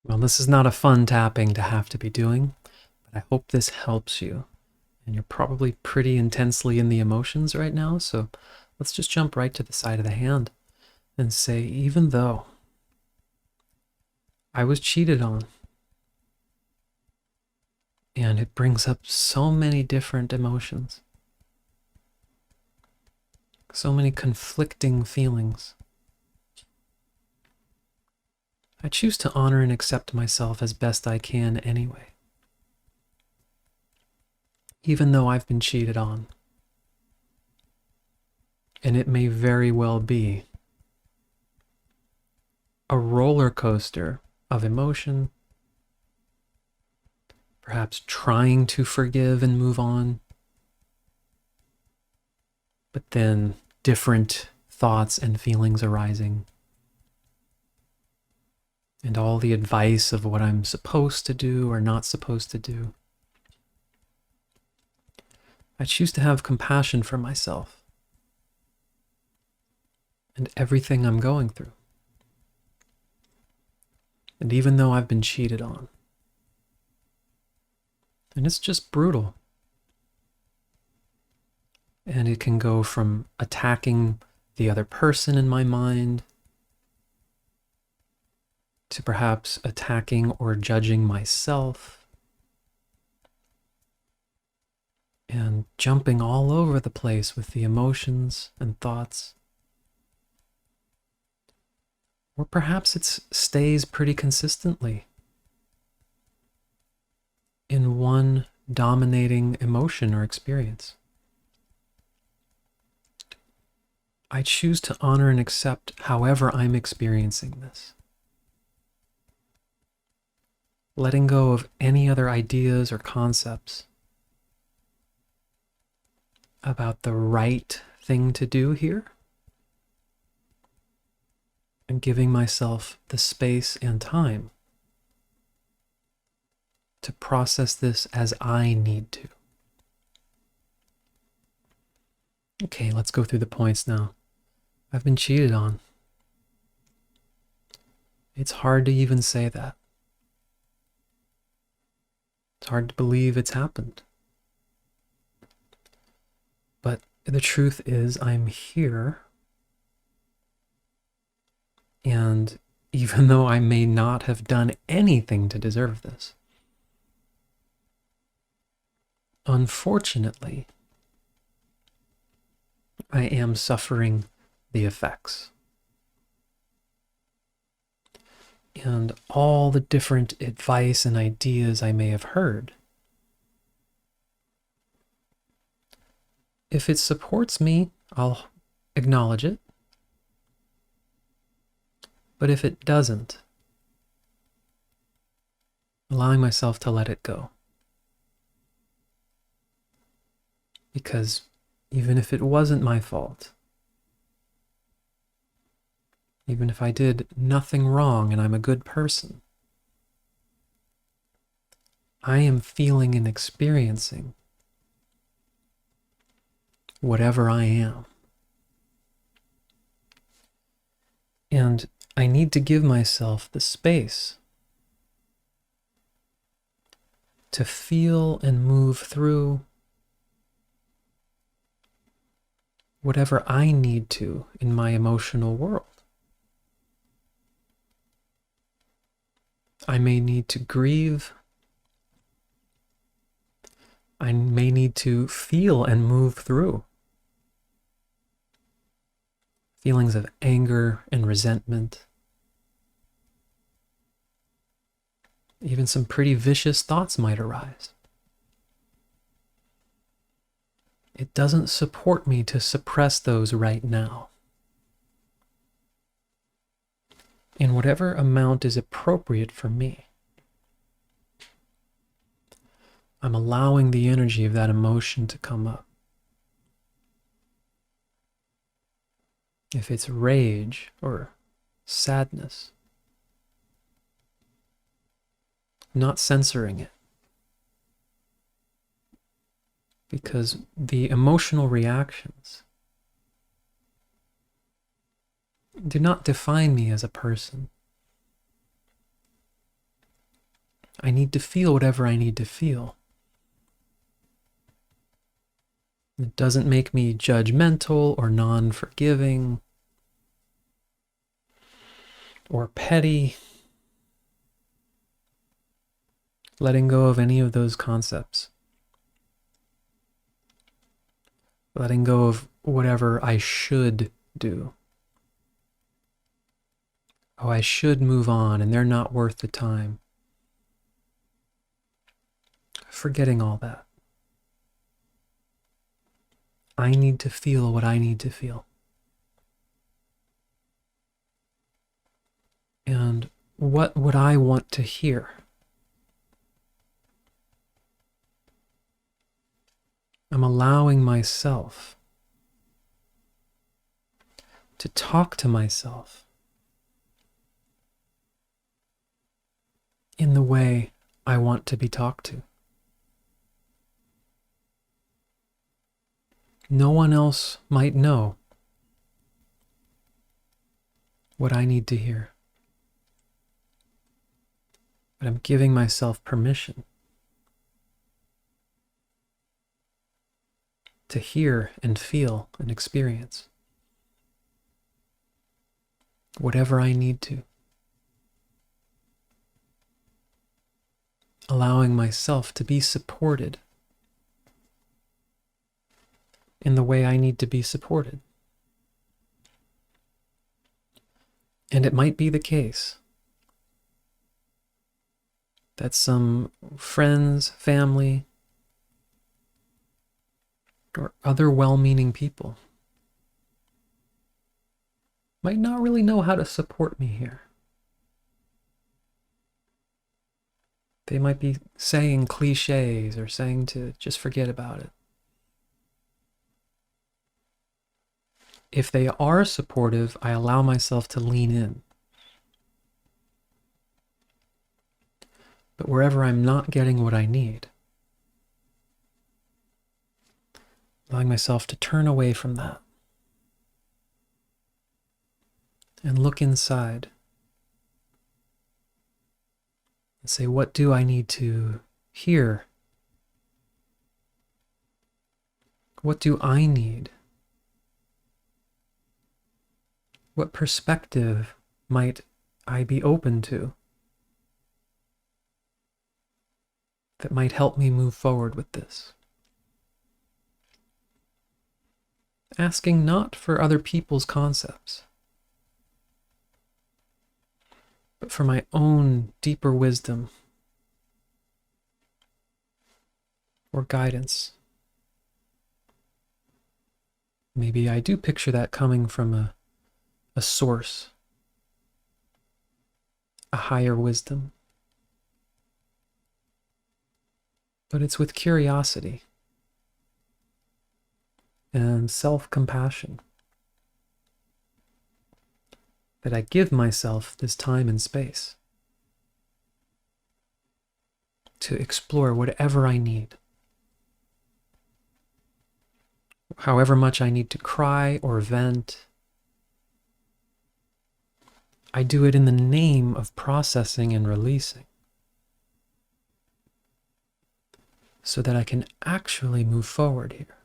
Well, this is not a fun tapping to have to be doing, but I hope this helps you. And you're probably pretty intensely in the emotions right now, so let's just jump right to the side of the hand and say, even though I was cheated on, and it brings up so many different emotions, so many conflicting feelings, I choose to honor and accept myself as best I can anyway, even though I've been cheated on. And it may very well be a roller coaster of emotion, perhaps trying to forgive and move on, but then different thoughts and feelings arising, and all the advice of what I'm supposed to do or not supposed to do. I choose to have compassion for myself and everything I'm going through. And even though I've been cheated on, and it's just brutal, and it can go from attacking the other person in my mind to perhaps attacking or judging myself and jumping all over the place with the emotions and thoughts. Or perhaps it stays pretty consistently in one dominating emotion or experience. I choose to honor and accept however I'm experiencing this, letting go of any other ideas or concepts about the right thing to do here, and giving myself the space and time to process this as I need to. Okay, let's go through the points now. I've been cheated on. It's hard to even say that. It's hard to believe it's happened. But the truth is, I'm here. And even though I may not have done anything to deserve this, unfortunately, I am suffering the effects. And all the different advice and ideas I may have heard, if it supports me, I'll acknowledge it. But if it doesn't, allowing myself to let it go. Because even if it wasn't my fault, even if I did nothing wrong and I'm a good person, I am feeling and experiencing whatever I am. And I need to give myself the space to feel and move through whatever I need to in my emotional world. I may need to grieve. I may need to feel and move through feelings of anger and resentment. Even some pretty vicious thoughts might arise. It doesn't support me to suppress those right now. In whatever amount is appropriate for me, I'm allowing the energy of that emotion to come up. If it's rage or sadness, not censoring it. Because the emotional reactions do not define me as a person. I need to feel whatever I need to feel. It doesn't make me judgmental or non-forgiving or petty. Letting go of any of those concepts. Letting go of whatever I should do. Oh, I should move on and they're not worth the time. Forgetting all that. I need to feel what I need to feel. And what would I want to hear? I'm allowing myself to talk to myself in the way I want to be talked to. No one else might know what I need to hear. But I'm giving myself permission to hear and feel and experience whatever I need to. Allowing myself to be supported in the way I need to be supported. And it might be the case that some friends, family, or other well-meaning people might not really know how to support me here. They might be saying cliches or saying to just forget about it. If they are supportive, I allow myself to lean in. But wherever I'm not getting what I need, allowing myself to turn away from that and look inside and say, what do I need to hear? What do I need? What perspective might I be open to that might help me move forward with this? Asking not for other people's concepts, but for my own deeper wisdom or guidance. Maybe I do picture that coming from a source, a higher wisdom. But it's with curiosity and self-compassion that I give myself this time and space to explore whatever I need. However much I need to cry or vent, I do it in the name of processing and releasing, so that I can actually move forward here.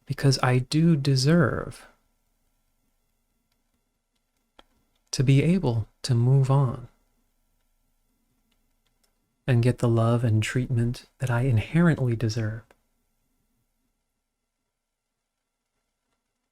Because I do deserve to be able to move on and get the love and treatment that I inherently deserve.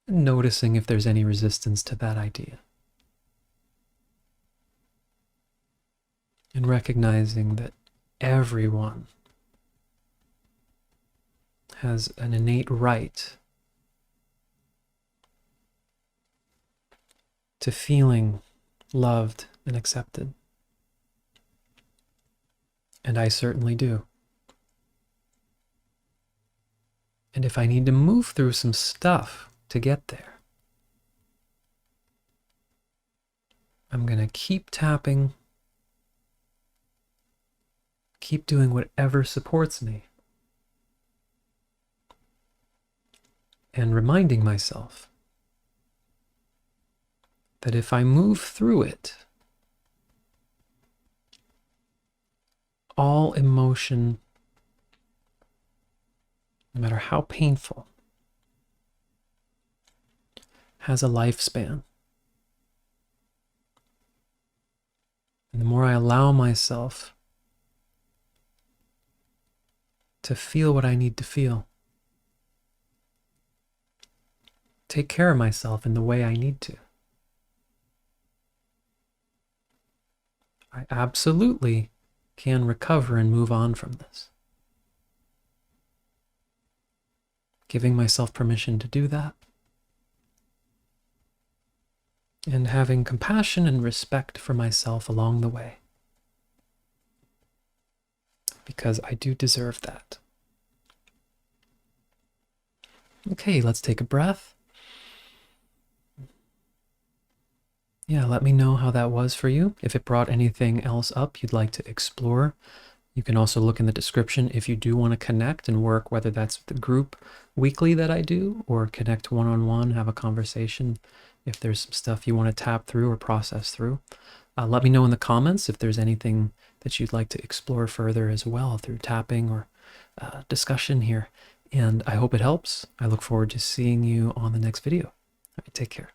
And noticing if there's any resistance to that idea. And recognizing that everyone has an innate right to feeling loved and accepted. And I certainly do. And if I need to move through some stuff to get there, I'm going to keep tapping, keep doing whatever supports me, and reminding myself that if I move through it, all emotion, no matter how painful, has a lifespan. And the more I allow myself to feel what I need to feel, take care of myself in the way I need to, I absolutely can recover and move on from this. Giving myself permission to do that, and having compassion and respect for myself along the way, because I do deserve that. Okay, let's take a breath. Yeah, let me know how that was for you. If it brought anything else up you'd like to explore, you can also look in the description if you do want to connect and work, whether that's the group weekly that I do or connect one-on-one, have a conversation. If there's some stuff you want to tap through or process through, let me know in the comments if there's anything that you'd like to explore further as well through tapping or discussion here. And I hope it helps. I look forward to seeing you on the next video. All right, take care.